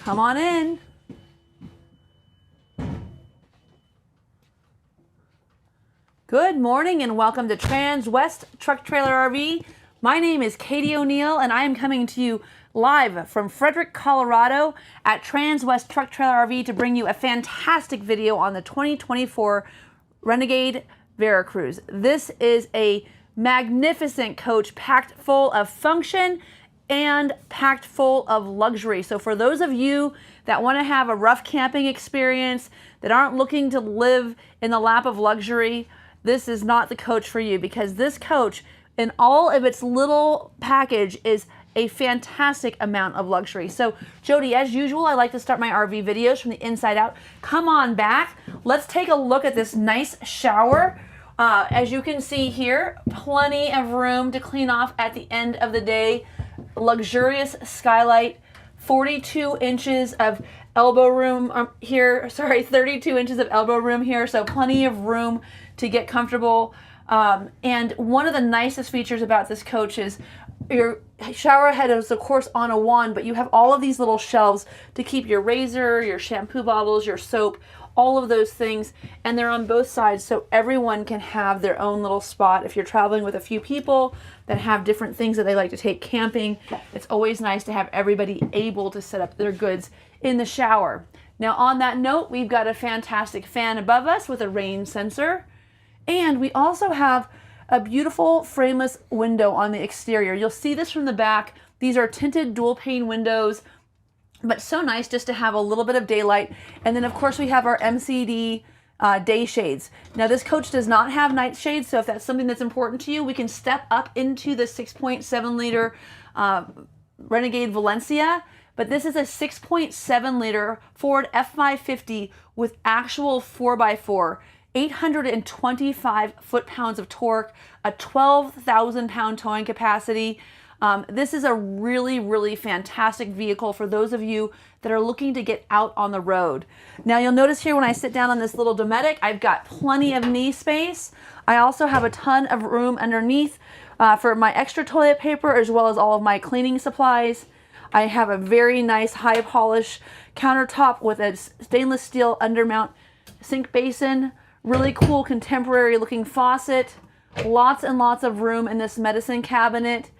Come on in. Good morning and welcome to Transwest Truck Trailer RV. My name is Katie O'Neill and I am coming to you live from Frederick, Colorado at Transwest Truck Trailer RV to bring you a fantastic video on the 2024 Renegade Veracruz. This is a magnificent coach packed full of function and packed full of luxury. So for those of you that want to have a rough camping experience, that aren't looking to live in the lap of luxury, this is not the coach for you, because this coach in all of its little package is a fantastic amount of luxury. So Jody, as usual, I like to start my RV videos from the inside out. Come on back. Let's take a look at this nice shower. As you can see here, plenty of room to clean off at the end of the day. Luxurious skylight, 42 inches of elbow room here. Sorry, 32 inches of elbow room here. So plenty of room to get comfortable. And one of the nicest features about this coach is your shower head is of course on a wand, but you have all of these little shelves to keep your razor, your shampoo bottles, your soap, all of those things, and they're on both sides so everyone can have their own little spot. If you're traveling with a few people that have different things that they like to take camping, it's always nice to have everybody able to set up their goods in the shower. Now on that note, we've got a fantastic fan above us with a rain sensor, and we also have a beautiful frameless window on the exterior. You'll see this from the back. These are tinted dual pane windows, but so nice just to have a little bit of daylight. And then of course we have our MCD day shades. Now this coach does not have night shades, so if that's something that's important to you, we can step up into the 6.7 liter Renegade Valencia, but this is a 6.7 liter Ford F550 with actual 4x4. 825 foot-pounds of torque, a 12,000 pound towing capacity. This is a really, really fantastic vehicle for those of you that are looking to get out on the road. Now you'll notice here when I sit down on this little Dometic, I've got plenty of knee space. I also have a ton of room underneath for my extra toilet paper as well as all of my cleaning supplies. I have a very nice high polish countertop with a stainless steel undermount sink basin. Really cool contemporary looking faucet. Lots and lots of room in this medicine cabinet.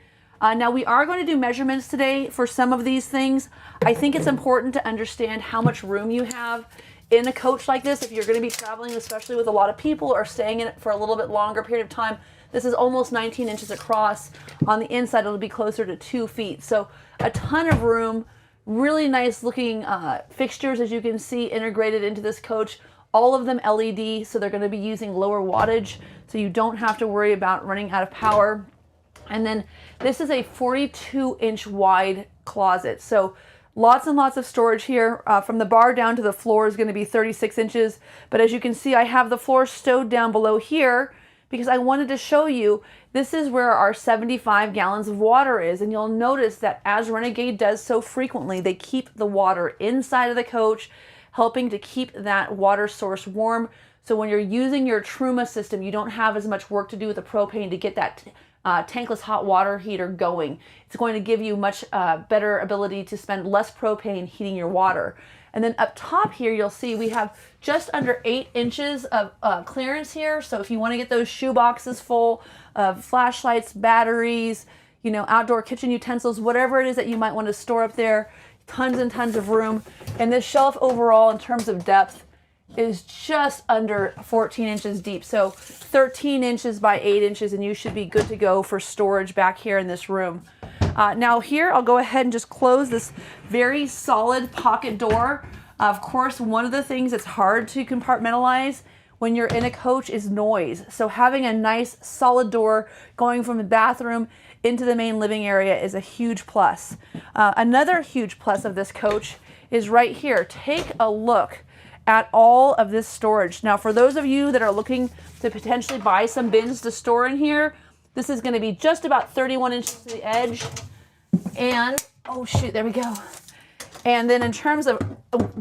Now we are going to do measurements today for some of these things. I think it's important to understand how much room you have in a coach like this if you're going to be traveling, especially with a lot of people or staying in it for a little bit longer period of time. This is almost 19 inches across. On the inside it'll be closer to 2 feet. So a ton of room, really nice looking fixtures, as you can see, integrated into this coach. All of them LED, so they're going to be using lower wattage, so you don't have to worry about running out of power. And then this is a 42-inch wide closet, so lots and lots of storage here. From the bar down to the floor is going to be 36 inches, but as you can see, I have the floor stowed down below here because I wanted to show you this is where our 75 gallons of water is. And you'll notice that as Renegade does so frequently, they keep the water inside of the coach, helping to keep that water source warm. So when you're using your Truma system, you don't have as much work to do with the propane to get that tankless hot water heater going. It's going to give you much better ability to spend less propane heating your water. And then up top here, you'll see we have just under 8 inches of clearance here. So if you want to get those shoe boxes full of flashlights, batteries, you know, outdoor kitchen utensils, whatever it is that you might want to store up there, tons and tons of room. And this shelf overall in terms of depth is just under 14 inches deep. So 13 inches by 8 inches, and you should be good to go for storage back here in this room. Now here, I'll go ahead and just close this very solid pocket door. Of course, one of the things that's hard to compartmentalize when you're in a coach is noise. So having a nice solid door going from the bathroom into the main living area is a huge plus. Another huge plus of this coach is right here. Take a look at all of this storage. Now, for those of you that are looking to potentially buy some bins to store in here, this is going to be just about 31 inches to the edge. And, oh shoot, there we go. And then in terms of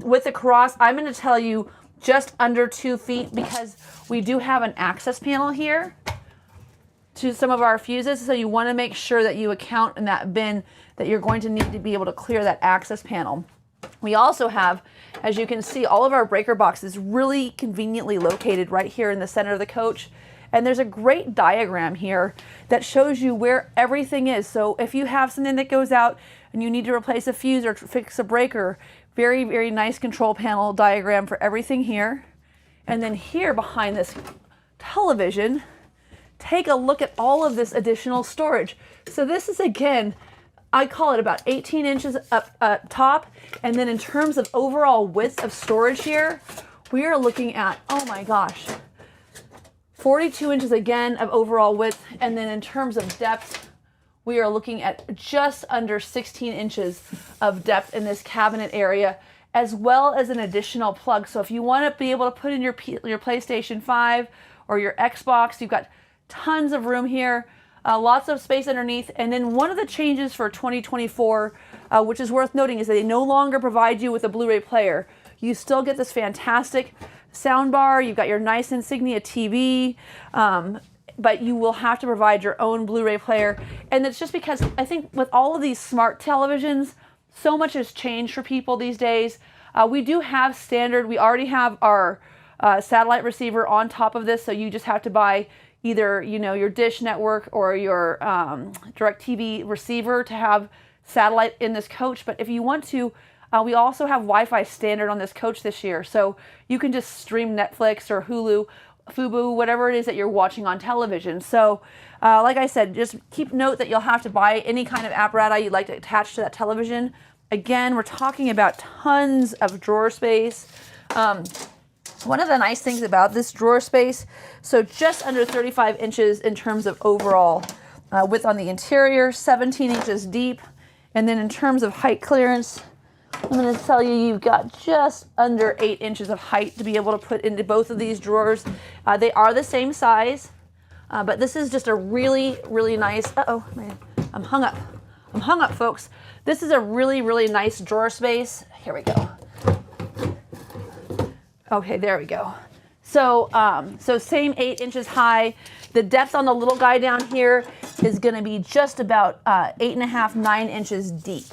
width across, I'm going to tell you just under 2 feet because we do have an access panel here to some of our fuses. So you want to make sure that you account in that bin that you're going to need to be able to clear that access panel. We also have, as you can see, all of our breaker boxes really conveniently located right here in the center of the coach. And there's a great diagram here that shows you where everything is. So if you have something that goes out and you need to replace a fuse or fix a breaker, very, very nice control panel diagram for everything here. And then here behind this television, take a look at all of this additional storage. So this is, again, I call it about 18 inches up top. And then in terms of overall width of storage here, we are looking at, oh my gosh, 42 inches again of overall width. And then in terms of depth, we are looking at just under 16 inches of depth in this cabinet area, as well as an additional plug. So if you want to be able to put in your PlayStation 5 or your Xbox, you've got tons of room here, lots of space underneath. And then one of the changes for 2024, which is worth noting, is that they no longer provide you with a Blu-ray player. You still get this fantastic sound bar. You've got your nice Insignia TV, but you will have to provide your own Blu-ray player. And it's just because I think with all of these smart televisions, so much has changed for people these days. We do have standard, we already have our satellite receiver on top of this, so you just have to buy either, you know, your Dish Network or your DirecTV receiver to have satellite in this coach. But if you want to, we also have Wi-Fi standard on this coach this year, so you can just stream Netflix or Hulu, Fubo, whatever it is that you're watching on television. So like I said, just keep note that you'll have to buy any kind of apparatus you'd like to attach to that television. Again, we're talking about tons of drawer space. One of the nice things about this drawer space, so just under 35 inches in terms of overall width on the interior, 17 inches deep. And then in terms of height clearance, I'm going to tell you, you've got just under 8 inches of height to be able to put into both of these drawers. They are the same size, but this is just a really, really nice, man, I'm hung up, folks. This is a really, really nice drawer space. Here we go. Okay, there we go. So, so same 8 inches high. The depth on the little guy down here is going to be just about 8.5, 9 inches deep.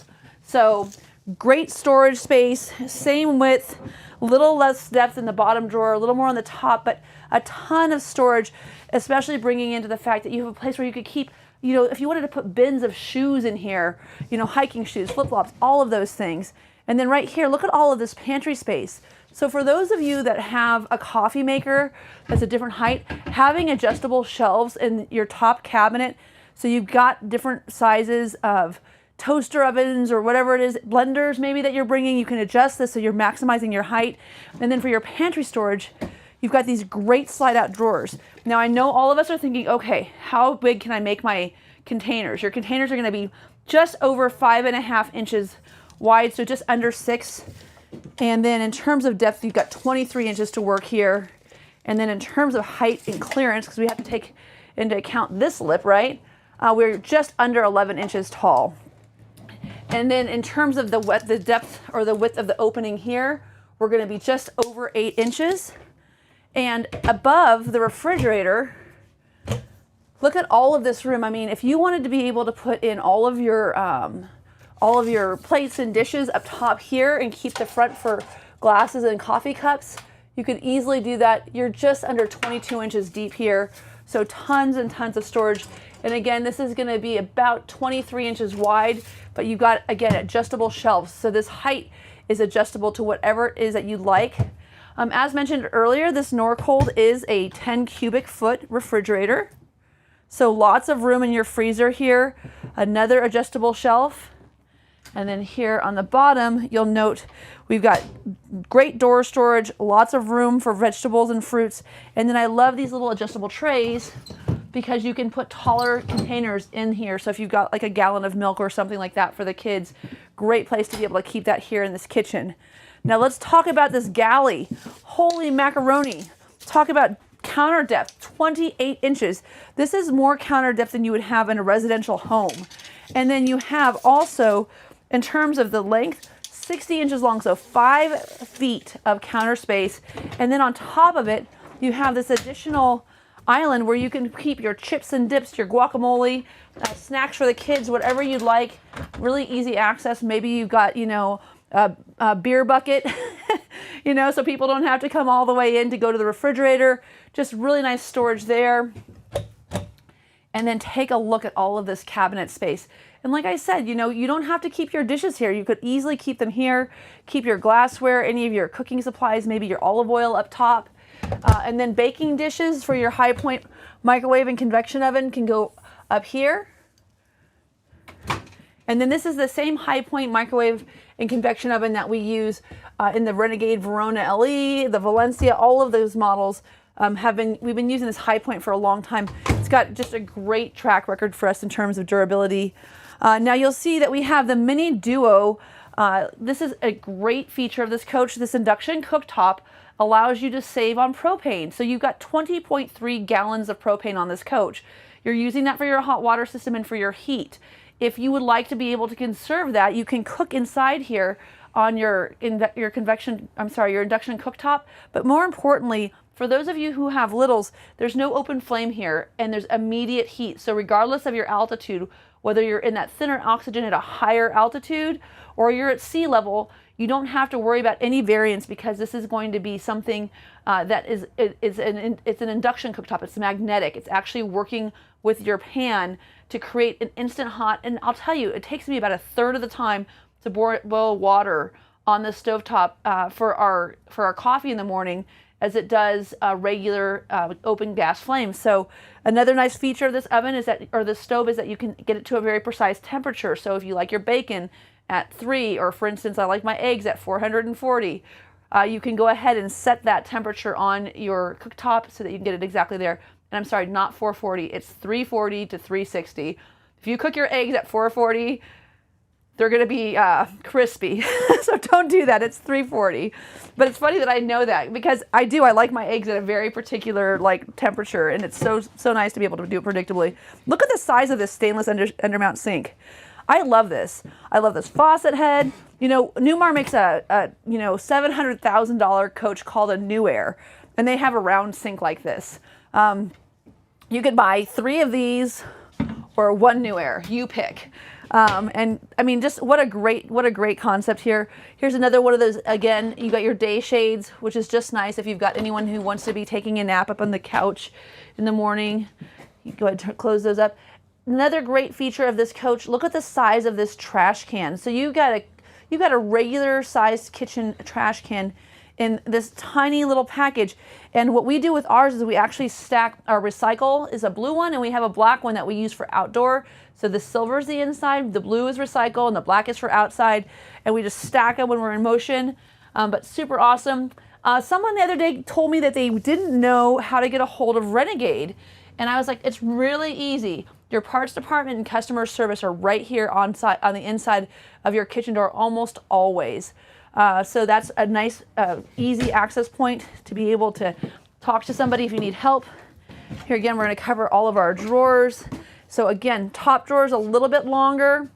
So great storage space, same width, a little less depth in the bottom drawer, a little more on the top, but a ton of storage, especially bringing into the fact that you have a place where you could keep, you know, if you wanted to put bins of shoes in here, you know, hiking shoes, flip-flops, all of those things. And then right here, look at all of this pantry space. So for those of you that have a coffee maker that's a different height, having adjustable shelves in your top cabinet, so you've got different sizes of toaster ovens or whatever it is, blenders maybe that you're bringing, you can adjust this so you're maximizing your height. And then for your pantry storage, you've got these great slide out drawers. Now I know all of us are thinking, okay, how big can I make my containers? Your containers are going to be just over 5.5 inches wide, so just under 6. And then in terms of depth, you've got 23 inches to work here. And then in terms of height and clearance, because we have to take into account this lip, right? We're just under 11 inches tall. And then in terms of the depth or the width of the opening here, we're going to be just over 8 inches. And above the refrigerator, look at all of this room. I mean, if you wanted to be able to put in all of your plates and dishes up top here and keep the front for glasses and coffee cups, you could easily do that. You're just under 22 inches deep here. So tons and tons of storage. And again, this is going to be about 23 inches wide, but you've got, again, adjustable shelves. So this height is adjustable to whatever it is that you'd like. As mentioned earlier, this Norcold is a 10 cubic foot refrigerator. So lots of room in your freezer here. Another adjustable shelf. And then here on the bottom, you'll note we've got great door storage, lots of room for vegetables and fruits. And then I love these little adjustable trays because you can put taller containers in here. So if you've got like a gallon of milk or something like that for the kids, great place to be able to keep that here in this kitchen. Now let's talk about this galley. Holy macaroni. Talk about counter depth, 28 inches. This is more counter depth than you would have in a residential home. And then you have also, in terms of the length, 60 inches long, so 5 feet of counter space. And then on top of it, you have this additional island where you can keep your chips and dips, your guacamole, snacks for the kids, whatever you'd like. Really easy access. Maybe you've got, you know, beer bucket, you know, so people don't have to come all the way in to go to the refrigerator. Just really nice storage there. And then take a look at all of this cabinet space. And like I said, you know, you don't have to keep your dishes here. You could easily keep them here, keep your glassware, any of your cooking supplies, maybe your olive oil up top. And then baking dishes for your high point microwave and convection oven can go up here. And then this is the same high point microwave and convection oven that we use in the Renegade Verona LE, the Valencia, all of those models we've been using this high point for a long time. It's got just a great track record for us in terms of durability. Now you'll see that we have the Mini Duo. This is a great feature of this coach. This induction cooktop allows you to save on propane. So you've got 20.3 gallons of propane on this coach. You're using that for your hot water system and for your heat. If you would like to be able to conserve that, you can cook inside here on your induction cooktop. But more importantly, for those of you who have littles, there's no open flame here and there's immediate heat. So regardless of your altitude, whether you're in that thinner oxygen at a higher altitude or you're at sea level, you don't have to worry about any variance because this is going to be something it's an induction cooktop. It's magnetic. It's actually working with your pan to create an instant hot. And I'll tell you, it takes me about a third of the time to boil water on the stovetop for our coffee in the morning as it does regular open gas flames. So another nice feature of this oven is that, or this stove, is that you can get it to a very precise temperature. So if you like your bacon at 3, or for instance, I like my eggs at 440, you can go ahead and set that temperature on your cooktop so that you can get it exactly there. And I'm sorry, not 440, it's 340 to 360. If you cook your eggs at 440, they're going to be crispy. So don't do that. It's 340. But it's funny that I know that because I like my eggs at a very particular temperature, and it's so nice to be able to do it predictably. Look at the size of this stainless undermount sink. I love this. I love this faucet head. You know, Newmar makes a $700,000 coach called a New Air, and they have a round sink like this. You could buy 3 of these or 1 New Air. You pick. And I mean, just what a great concept here. Here's another one of those. Again, you got your day shades, which is just nice if you've got anyone who wants to be taking a nap up on the couch in the morning. You go ahead and close those up. Another great feature of this coach, look at the size of this trash can. So you got a regular sized kitchen trash can in this tiny little package. And what we do with ours is we actually stack our recycle is a blue one, and we have a black one that we use for outdoor. So the silver is the inside, the blue is recycle, and the black is for outside. And we just stack them when we're in motion, but super awesome. Someone the other day told me that they didn't know how to get a hold of Renegade. And I was like, it's really easy. Your parts department and customer service are right here on the inside of your kitchen door almost always. So that's a nice, easy access point to be able to talk to somebody if you need help. Here again, we're going to cover all of our drawers. So again, top drawer is a little bit longer.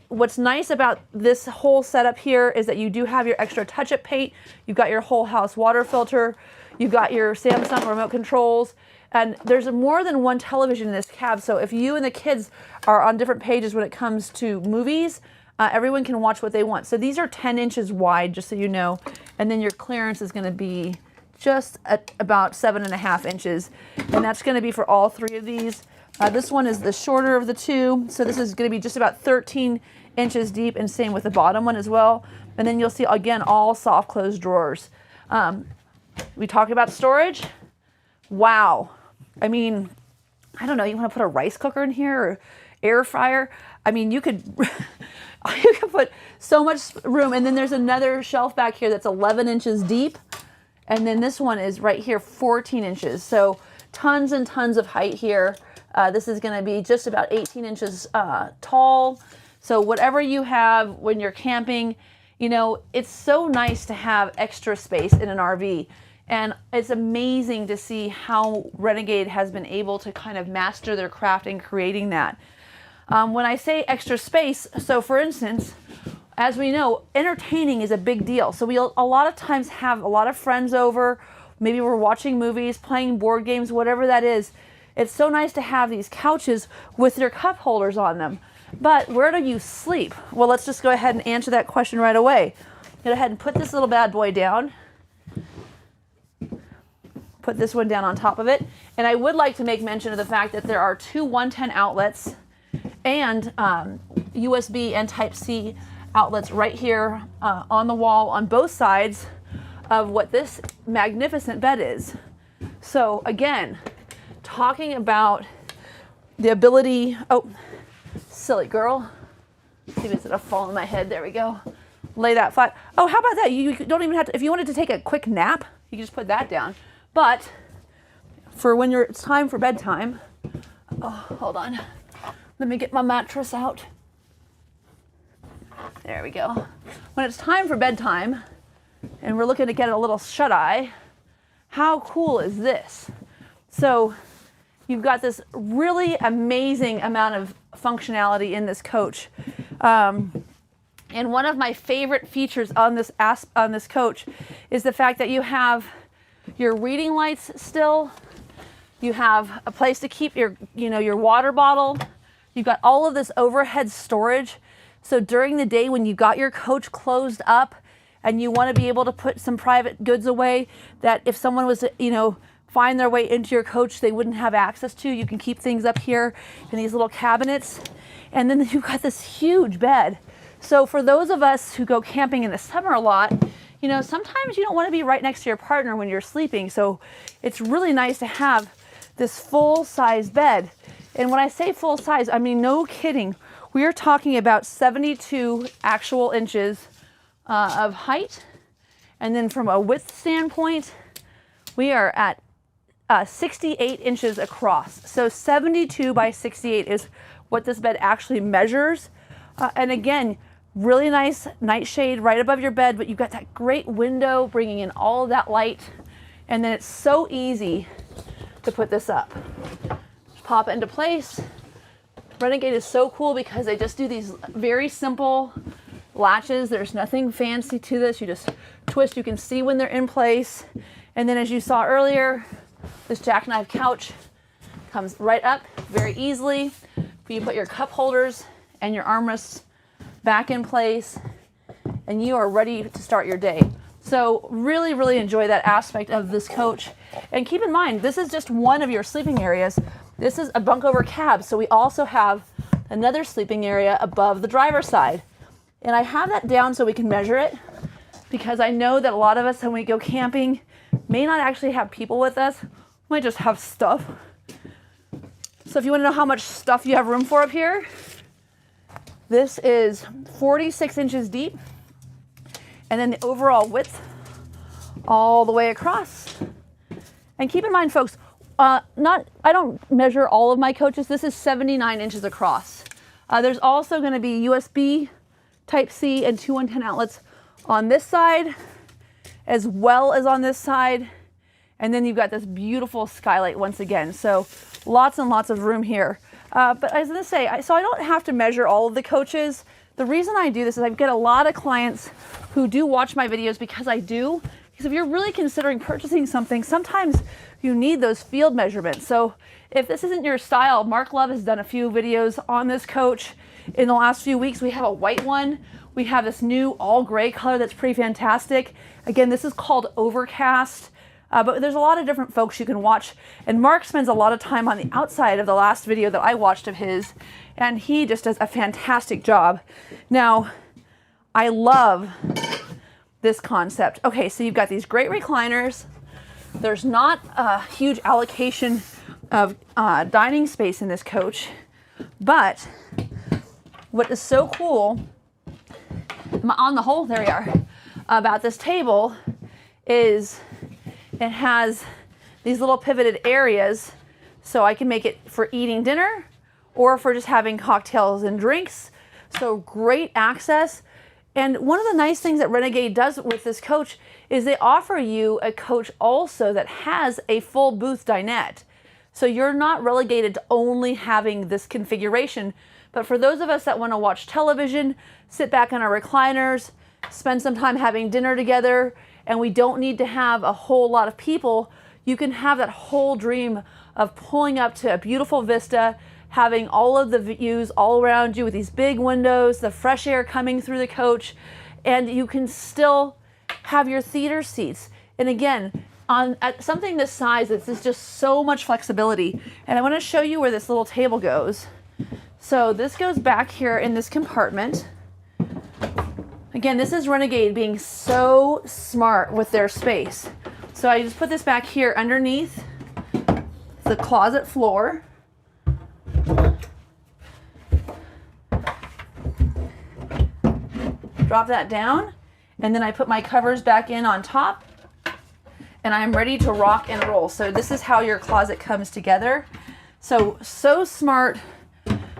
What's nice about this whole setup here is that you do have your extra touch-up paint. You've got your whole house water filter. You've got your Samsung remote controls. And there's more than one television in this cab. So if you and the kids are on different pages when it comes to movies, everyone can watch what they want. So these are 10 inches wide, just so you know. And then your clearance is going to be just at about 7.5 inches. And that's going to be for all 3 of these. This one is the shorter of the 2. So this is going to be just about 13 inches deep, and same with the bottom one as well. And then you'll see, again, all soft close drawers. We talked about storage. Wow. I mean, I don't know, you want to put a rice cooker in here or air fryer? I mean, you could put so much room. And then there's another shelf back here that's 11 inches deep. And then this one is right here, 14 inches. So tons and tons of height here. This is going to be just about 18 inches tall. So whatever you have when you're camping, you know, it's so nice to have extra space in an RV. And it's amazing to see how Renegade has been able to kind of master their craft in creating that. When I say extra space, so for instance, as we know, entertaining is a big deal. So we'll a lot of times have a lot of friends over. Maybe we're watching movies, playing board games, whatever that is. It's so nice to have these couches with their cup holders on them. But where do you sleep? Well, let's just go ahead and answer that question right away. Go ahead and put this little bad boy down. Put this one down on top of it. And I would like to make mention of the fact that there are two 110 outlets and USB and Type-C outlets right here on the wall on both sides of what this magnificent bed is. So again, talking about the ability, oh, silly girl. See if it's gonna fall on my head. There we go. Lay that flat. Oh, how about that? You don't even have to, if you wanted to take a quick nap, you can just put that down. But for when it's time for bedtime, oh, hold on. Let me get my mattress out. There we go. When it's time for bedtime and we're looking to get a little shut-eye, how cool is this? So you've got this really amazing amount of functionality in this coach. And one of my favorite features on this coach is the fact that you have your reading lights still. You have a place to keep your water bottle. You've got all of this overhead storage. So during the day when you got your coach closed up and you want to be able to put some private goods away that if someone was to, find their way into your coach, they wouldn't have access to, you can keep things up here in these little cabinets. And then you've got this huge bed. So for those of us who go camping in the summer a lot, sometimes you don't want to be right next to your partner when you're sleeping. So it's really nice to have this full-size bed. And when I say full size, I mean, no kidding. We are talking about 72 actual inches of height. And then from a width standpoint, we are at 68 inches across. So 72 by 68 is what this bed actually measures. And again, really nice nightshade right above your bed, but you've got that great window bringing in all of that light. And then it's so easy to put this up. Just pop it into place. Renegade is so cool because they just do these very simple latches. There's nothing fancy to this. You just twist, you can see when they're in place. And then as you saw earlier, this jackknife couch comes right up very easily. You put your cup holders and your armrests back in place and you are ready to start your day. So really, really enjoy that aspect of this coach. And keep in mind, this is just one of your sleeping areas. This is a bunk over cab. So we also have another sleeping area above the driver's side. And I have that down so we can measure it because I know that a lot of us when we go camping may not actually have people with us. We might just have stuff. So if you want to know how much stuff you have room for up here, this is 46 inches deep. And then the overall width all the way across. And keep in mind, folks, I don't measure all of my coaches. This is 79 inches across. There's also going to be USB, Type-C, and two 110 outlets on this side, as well as on this side. And then you've got this beautiful skylight once again. So lots and lots of room here. But I was going to say, so I don't have to measure all of the coaches. The reason I do this is I get a lot of clients who do watch my videos because I do. Because if you're really considering purchasing something, sometimes you need those field measurements. So if this isn't your style, Mark Love has done a few videos on this coach. In the last few weeks, we have a white one. We have this new all gray color that's pretty fantastic. Again, this is called Overcast. But there's a lot of different folks you can watch. And Mark spends a lot of time on the outside of the last video that I watched of his. And he just does a fantastic job. Now, I love this concept. Okay, so you've got these great recliners. There's not a huge allocation of dining space in this coach. But what is so cool, on the whole, there we are, about this table is it has these little pivoted areas so I can make it for eating dinner or for just having cocktails and drinks. So great access. And one of the nice things that Renegade does with this coach is they offer you a coach also that has a full booth dinette. So you're not relegated to only having this configuration. But for those of us that want to watch television, sit back on our recliners, spend some time having dinner together, and we don't need to have a whole lot of people, you can have that whole dream of pulling up to a beautiful vista, having all of the views all around you with these big windows, the fresh air coming through the coach, and you can still have your theater seats. And again, at something this size, it's just so much flexibility. And I want to show you where this little table goes. So this goes back here in this compartment. Again, this is Renegade being so smart with their space. So I just put this back here underneath the closet floor. Drop that down, and then I put my covers back in on top, and I'm ready to rock and roll. So this is how your closet comes together. So smart,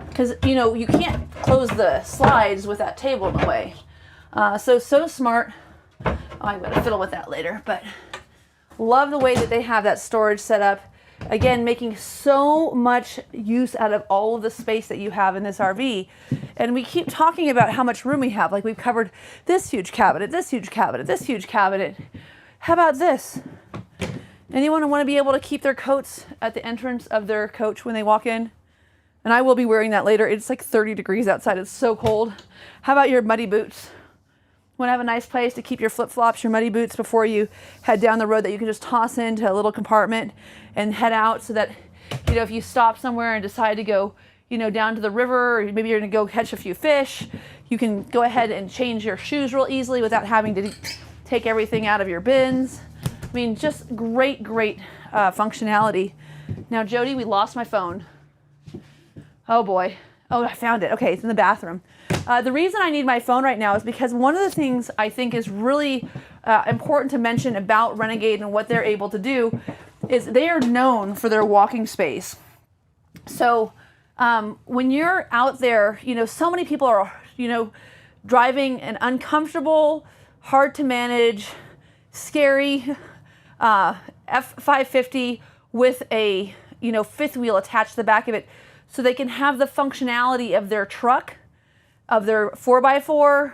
because you know you can't close the slides with that table in the way. So smart. Oh, I'm gonna fiddle with that later, but love the way that they have that storage set up. Again, making so much use out of all of the space that you have in this RV. And we keep talking about how much room we have. Like we've covered this huge cabinet, this huge cabinet, this huge cabinet. How about this? Anyone want to be able to keep their coats at the entrance of their coach when they walk in? And I will be wearing that later. It's like 30 degrees outside. It's so cold. How about your muddy boots? Want to have a nice place to keep your flip-flops, your muddy boots before you head down the road that you can just toss into a little compartment and head out, so that, you know, if you stop somewhere and decide to go, you know, down to the river, or maybe you're going to go catch a few fish, you can go ahead and change your shoes real easily without having to take everything out of your bins. I mean, just great functionality. Now, Jody, we lost my phone. Oh boy. Oh, I found it. Okay, it's in the bathroom. The reason I need my phone right now is because one of the things I think is really important to mention about Renegade and what they're able to do is they are known for their walking space. So when you're out there, you know, so many people are, you know, driving an uncomfortable, hard to manage, scary F550 with a, you know, fifth wheel attached to the back of it, so they can have the functionality of their truck, of their 4x4,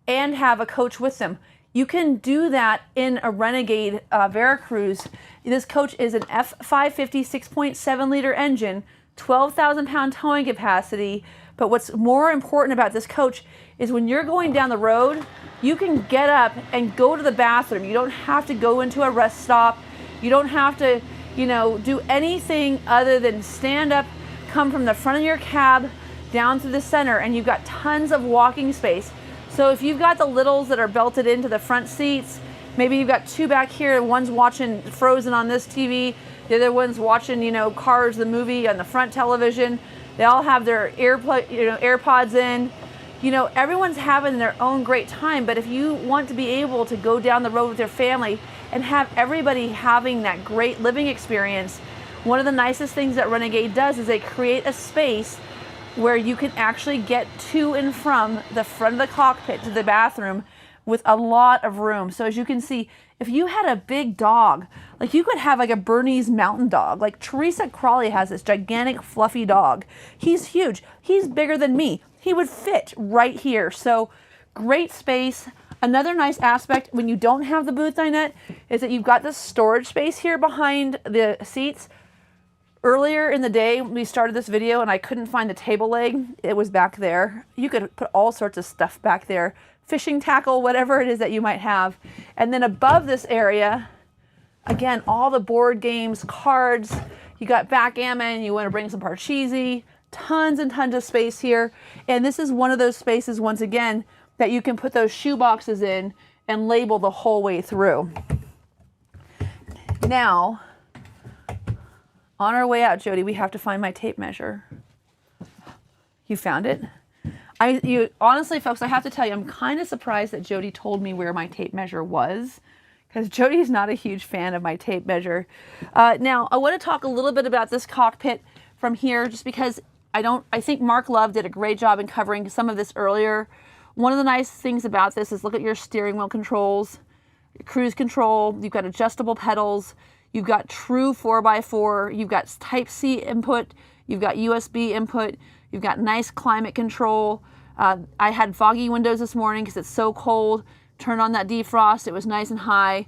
and have a coach with them. You can do that in a Renegade Veracruz. This coach is an F550 6.7 liter engine, 12,000 pound towing capacity. But what's more important about this coach is when you're going down the road, you can get up and go to the bathroom. You don't have to go into a rest stop. You don't have to, you know, do anything other than stand up, come from the front of your cab down through the center, and you've got tons of walking space. So if you've got the littles that are belted into the front seats, maybe you've got two back here, one's watching Frozen on this TV, the other one's watching, you know, Cars the movie on the front television. They all have their AirPods in. You know, everyone's having their own great time, but if you want to be able to go down the road with your family and have everybody having that great living experience, one of the nicest things that Renegade does is they create a space where you can actually get to and from the front of the cockpit to the bathroom with a lot of room. So as you can see, if you had a big dog, like you could have like a Bernese mountain dog, like Teresa Crawley has this gigantic fluffy dog. He's huge. He's bigger than me. He would fit right here. So great space. Another nice aspect when you don't have the booth dinette is that you've got this storage space here behind the seats. Earlier in the day, we started this video and I couldn't find the table leg. It was back there. You could put all sorts of stuff back there. Fishing tackle, whatever it is that you might have. And then above this area, again, all the board games, cards. You got backgammon, you want to bring some parcheesi. Tons and tons of space here. And this is one of those spaces, once again, that you can put those shoe boxes in and label the whole way through. Now, on our way out, Jody, we have to find my tape measure. You found it? Honestly, folks, I have to tell you, I'm kind of surprised that Jody told me where my tape measure was, because Jody's not a huge fan of my tape measure. Now, I want to talk a little bit about this cockpit from here, just because I think Mark Love did a great job in covering some of this earlier. One of the nice things about this is look at your steering wheel controls, cruise control, you've got adjustable pedals, you've got true 4x4, you've got Type-C input, you've got USB input, you've got nice climate control. I had foggy windows this morning because it's so cold. Turned on that defrost, it was nice and high.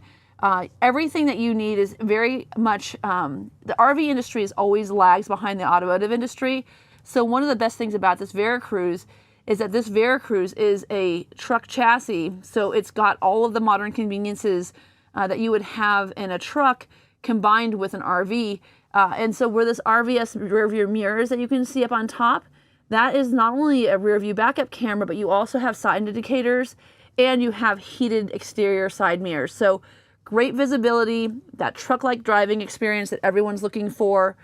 Everything that you need is very much, the RV industry is always lags behind the automotive industry, So one of the best things about this Veracruz is that this Veracruz is a truck chassis. So it's got all of the modern conveniences that you would have in a truck combined with an RV. And so where this RVS rear view mirrors that you can see up on top, that is not only a rear view backup camera, but you also have side indicators and you have heated exterior side mirrors. So great visibility, that truck-like driving experience that everyone's looking for,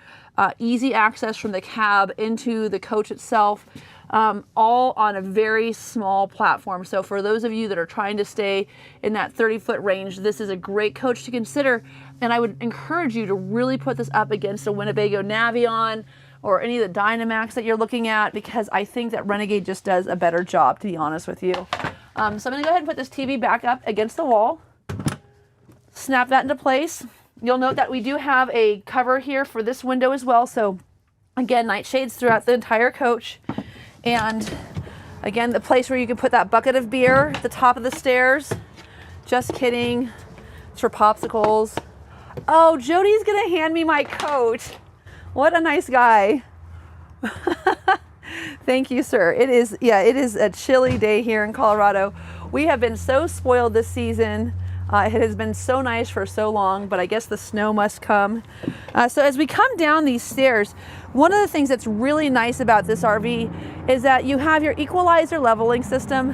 easy access from the cab into the coach itself, all on a very small platform. So for those of you that are trying to stay in that 30-foot range, this is a great coach to consider. And I would encourage you to really put this up against a Winnebago Navion or any of the Dynamax that you're looking at, because I think that Renegade just does a better job, to be honest with you. So I'm gonna go ahead and put this TV back up against the wall, snap that into place. You'll note that we do have a cover here for this window as well. So again, nightshades throughout the entire coach. And again, the place where you can put that bucket of beer at the top of the stairs. Just kidding, it's for popsicles. Oh, Jody's gonna hand me my coat. What a nice guy. Thank you, sir. It is a chilly day here in Colorado. We have been so spoiled this season. It has been so nice for so long, but I guess the snow must come. So as we come down these stairs, one of the things that's really nice about this RV is that you have your equalizer leveling system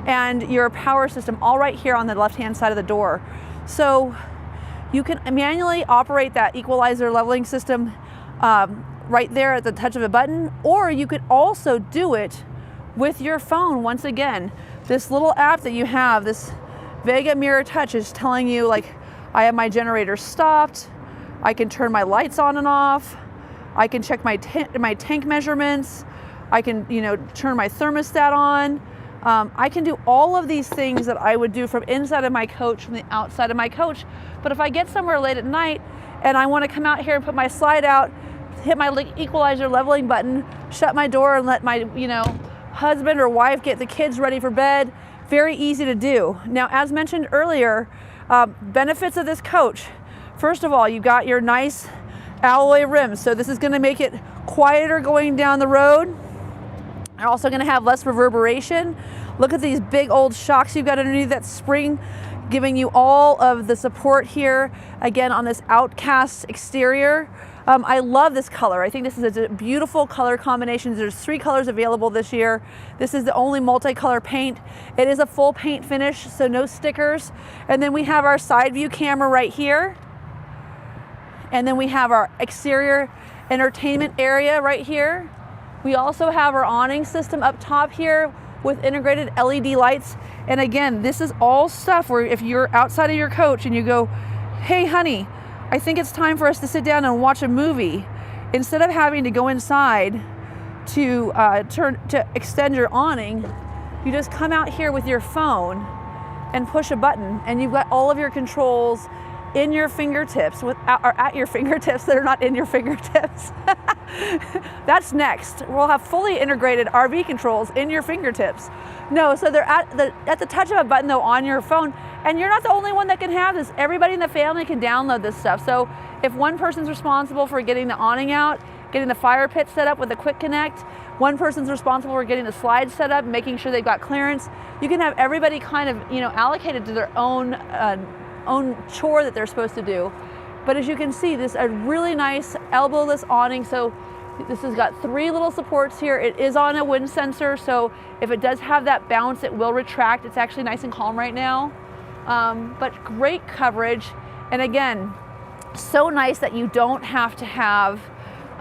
and your power system all right here on the left-hand side of the door. So you can manually operate that equalizer leveling system right there at the touch of a button, or you could also do it with your phone. Once again, this little app that you have, this Vega Mirror Touch, is telling you, like, I have my generator stopped, I can turn my lights on and off, I can check my tank measurements, I can, turn my thermostat on. I can do all of these things that I would do from inside of my coach, from the outside of my coach. But if I get somewhere late at night and I want to come out here and put my slide out, hit my equalizer leveling button, shut my door and let my, husband or wife get the kids ready for bed, very easy to do. Now, as mentioned earlier, benefits of this coach. First of all, you got your nice alloy rims. So this is going to make it quieter going down the road. You're also going to have less reverberation. Look at these big old shocks you've got underneath that spring, giving you all of the support here, again, on this outcast exterior. I love this color. I think this is a beautiful color combination. There's 3 colors available this year. This is the only multicolor paint. It is a full paint finish, so no stickers. And then we have our side view camera right here. And then we have our exterior entertainment area right here. We also have our awning system up top here with integrated LED lights. And again, this is all stuff where if you're outside of your coach and you go, hey honey, I think it's time for us to sit down and watch a movie, instead of having to go inside to extend your awning, you just come out here with your phone and push a button, and you've got all of your controls in your fingertips, or at your fingertips that are not in your fingertips. That's next. We'll have fully integrated RV controls in your fingertips. No, so they're at the touch of a button though on your phone, and you're not the only one that can have this. Everybody in the family can download this stuff. So if one person's responsible for getting the awning out, getting the fire pit set up with a quick connect, one person's responsible for getting the slides set up, making sure they've got clearance, you can have everybody kind of allocated to their own chore that they're supposed to do. But as you can see, this is a really nice elbowless awning. So this has got 3 little supports here. It is on a wind sensor, so if it does have that bounce, it will retract. It's actually nice and calm right now. But great coverage. And again, so nice that you don't have to have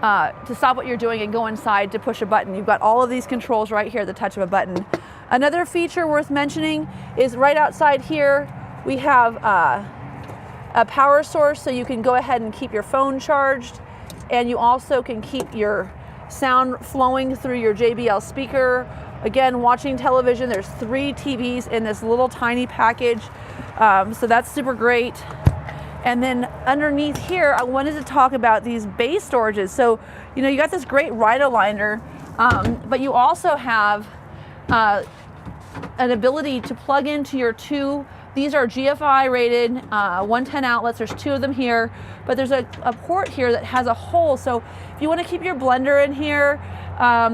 to stop what you're doing and go inside to push a button. You've got all of these controls right here at the touch of a button. Another feature worth mentioning is right outside here, we have a power source, so you can go ahead and keep your phone charged, and you also can keep your sound flowing through your JBL speaker. Again, watching television, there's 3 TVs in this little tiny package, so that's super great. And then underneath here, I wanted to talk about these bay storages. So, you got this great ride liner, but you also have an ability to plug into your 2 These are GFI rated 110 outlets. There's 2 of them here, but there's a port here that has a hole. So if you want to keep your blender in here,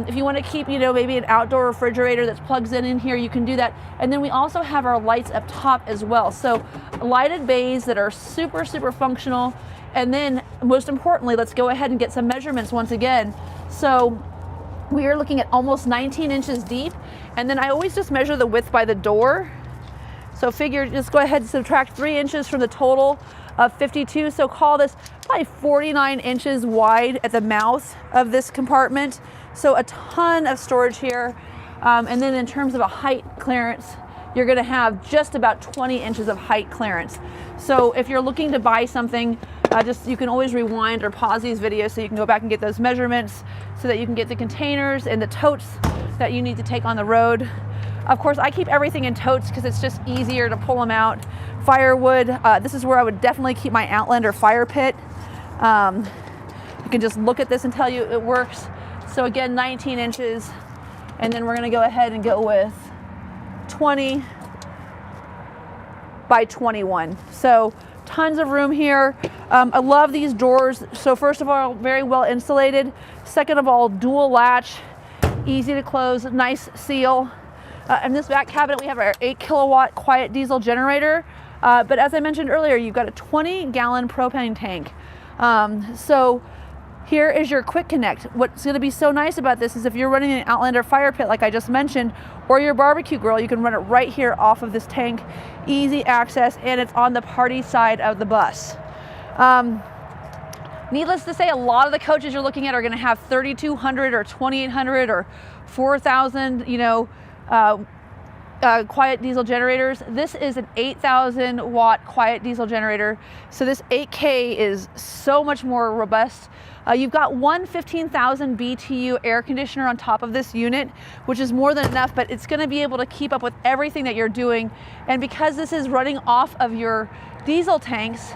if you want to keep, you know, maybe an outdoor refrigerator that plugs in here, you can do that. And then we also have our lights up top as well. So lighted bays that are super, super functional. And then most importantly, let's go ahead and get some measurements once again. So we are looking at almost 19 inches deep. And then I always just measure the width by the door. So figure, just go ahead and subtract 3 inches from the total of 52. So call this probably 49 inches wide at the mouth of this compartment. So a ton of storage here. And then in terms of a height clearance, you're gonna have just about 20 inches of height clearance. So if you're looking to buy something, you can always rewind or pause these videos so you can go back and get those measurements so that you can get the containers and the totes that you need to take on the road. Of course, I keep everything in totes because it's just easier to pull them out. Firewood, this is where I would definitely keep my Outlander fire pit. You can just look at this and tell you it works. So again, 19 inches, and then we're gonna go ahead and go with 20 by 21. So tons of room here. I love these doors. So first of all, very well insulated. Second of all, dual latch, easy to close, nice seal. In this back cabinet, we have our 8 kilowatt quiet diesel generator. But as I mentioned earlier, you've got a 20-gallon propane tank. So here is your quick connect. What's gonna be so nice about this is if you're running an Outlander fire pit, like I just mentioned, or your barbecue grill, you can run it right here off of this tank. Easy access, and it's on the party side of the bus. Needless to say, a lot of the coaches you're looking at are gonna have 3,200 or 2,800 or 4,000, you know, quiet diesel generators. This is an 8,000 watt quiet diesel generator. So this 8K is so much more robust. You've got one 15,000 BTU air conditioner on top of this unit, which is more than enough, but it's gonna be able to keep up with everything that you're doing. And because this is running off of your diesel tanks,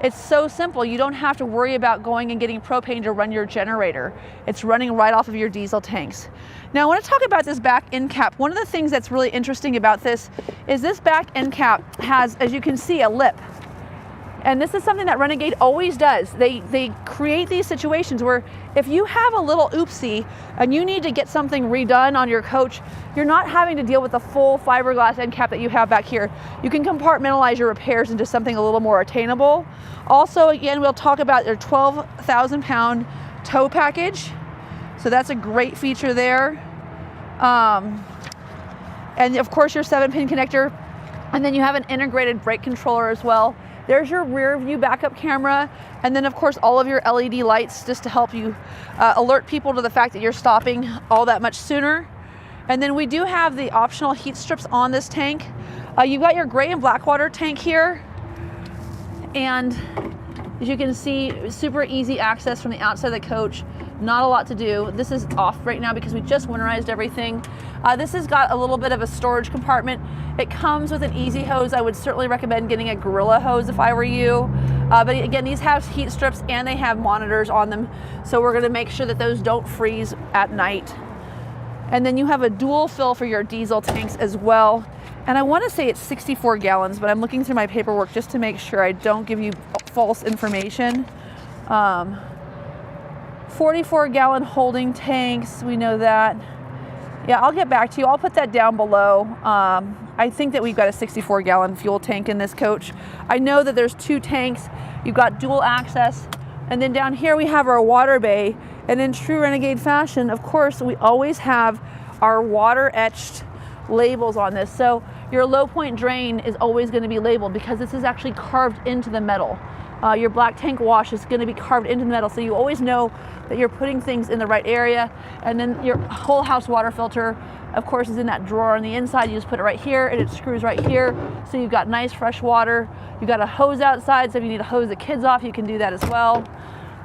it's so simple. You don't have to worry about going and getting propane to run your generator. It's running right off of your diesel tanks. Now I want to talk about this back end cap. One of the things that's really interesting about this is this back end cap has, as you can see, a lip. And this is something that Renegade always does. They create these situations where if you have a little oopsie and you need to get something redone on your coach, you're not having to deal with the full fiberglass end cap that you have back here. You can compartmentalize your repairs into something a little more attainable. Also, again, we'll talk about their 12,000 pound tow package. So that's a great feature there. And of course your 7-pin connector. And then you have an integrated brake controller as well. There's your rear view backup camera. And then of course all of your LED lights just to help you alert people to the fact that you're stopping all that much sooner. And then we do have the optional heat strips on this tank. You've got your gray and black water tank here. And as you can see, super easy access from the outside of the coach. Not a lot to do. This is off right now because we just winterized everything. This has got a little bit of a storage compartment. It comes with an easy hose. I would certainly recommend getting a Gorilla hose if I were you. But again, these have heat strips and they have monitors on them. So we're gonna make sure that those don't freeze at night. And then you have a dual fill for your diesel tanks as well. And I wanna say it's 64 gallons, but I'm looking through my paperwork just to make sure I don't give you false information. 44 gallon holding tanks, we know that. Yeah, I'll get back to you. I'll put that down below. I think that we've got a 64 gallon fuel tank in this coach. I know that there's 2 tanks. You've got dual access. And then down here we have our water bay. And in true Renegade fashion, of course, we always have our water etched labels on this. So your low point drain is always going to be labeled because this is actually carved into the metal. Your black tank wash is going to be carved into the metal, so you always know that you're putting things in the right area. And then your whole house water filter, of course, is in that drawer on the inside. You just put it right here and it screws right here. So you've got nice fresh water. You've got a hose outside, so if you need to hose the kids off, you can do that as well.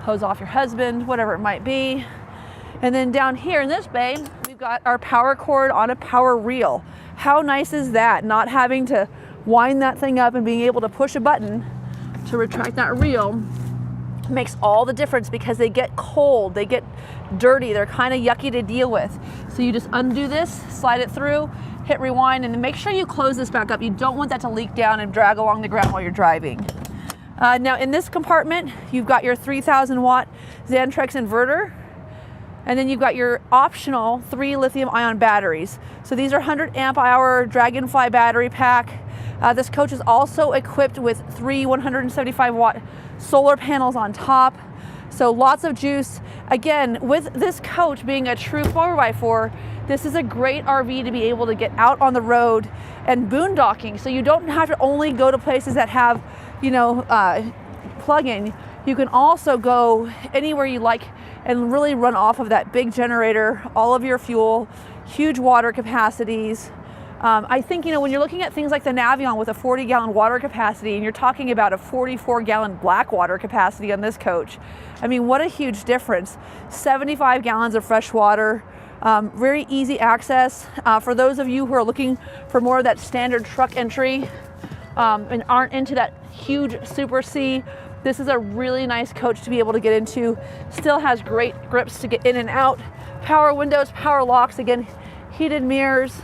Hose off your husband, whatever it might be. And then down here in this bay, we've got our power cord on a power reel. How nice is that? Not having to wind that thing up and being able to push a button to retract that reel makes all the difference because they get cold, they get dirty, they're kind of yucky to deal with. So you just undo this, slide it through, hit rewind, and then make sure you close this back up. You don't want that to leak down and drag along the ground while you're driving. Now in this compartment, you've got your 3,000 watt Xantrex inverter, and then you've got your optional 3 lithium ion batteries. So these are 100 amp hour Dragonfly battery pack. This coach is also equipped with 3 175 watt solar panels on top. So lots of juice. Again, with this coach being a true 4x4, this is a great RV to be able to get out on the road and boondocking. So you don't have to only go to places that have, you know, plug-in. You can also go anywhere you like and really run off of that big generator, all of your fuel, huge water capacities. I think, you know, when you're looking at things like the Navion with a 40-gallon water capacity, and you're talking about a 44-gallon black water capacity on this coach, I mean, what a huge difference. 75 gallons of fresh water, very easy access. For those of you who are looking for more of that standard truck entry and aren't into that huge Super C, this is a really nice coach to be able to get into. Still has great grips to get in and out. Power windows, power locks, again, heated mirrors.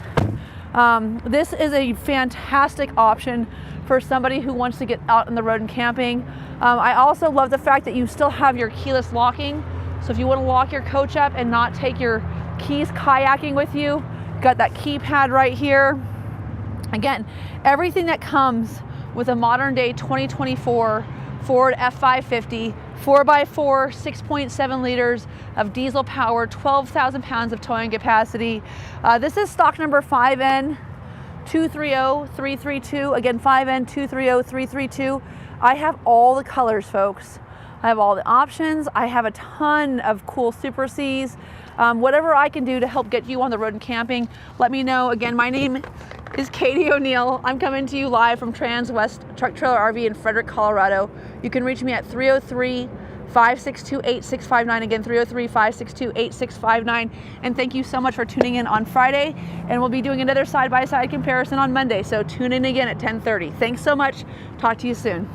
This is a fantastic option for somebody who wants to get out on the road and camping. I also love the fact that you still have your keyless locking. So if you want to lock your coach up and not take your keys kayaking with you, got that keypad right here. Again, everything that comes with a modern day 2024 Ford F550, 4x4, 6.7 liters of diesel power, 12,000 pounds of towing capacity. This is stock number 5N230332. Again, 5N230332. I have all the colors, folks. I have all the options. I have a ton of cool Super Cs. Whatever I can do to help get you on the road and camping, let me know. Again, my name is Katie O'Neill. I'm coming to you live from Transwest Truck Trailer RV in Frederick, Colorado. You can reach me at 303-562-8659. Again, 303-562-8659. And thank you so much for tuning in on Friday. And we'll be doing another side-by-side comparison on Monday. So tune in again at 10:30. Thanks so much. Talk to you soon.